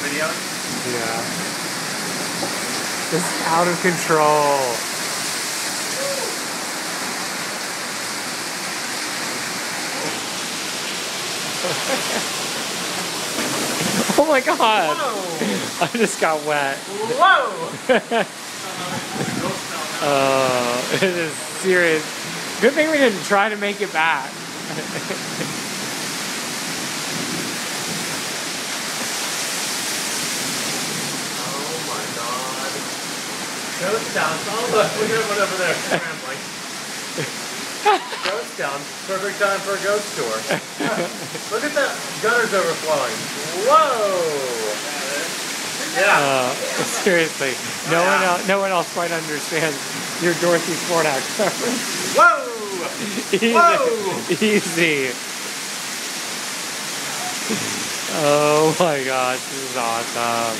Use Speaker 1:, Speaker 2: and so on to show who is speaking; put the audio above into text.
Speaker 1: videos?
Speaker 2: Yeah. This is out of control. Oh my god!
Speaker 1: Whoa!
Speaker 2: I just got wet.
Speaker 1: Whoa!
Speaker 2: Oh, it is serious. Good thing we didn't try to make it back.
Speaker 1: Oh my god. Ghost town. Oh look at one over there. Rambling. Ghost town. Perfect time for a ghost tour. Look at the gutters overflowing. Whoa! Yeah.
Speaker 2: Seriously, no one else quite understands your Dorothy Sportac reference.
Speaker 1: Whoa!
Speaker 2: Easy.
Speaker 1: Whoa!
Speaker 2: Easy. Oh my gosh, this is awesome.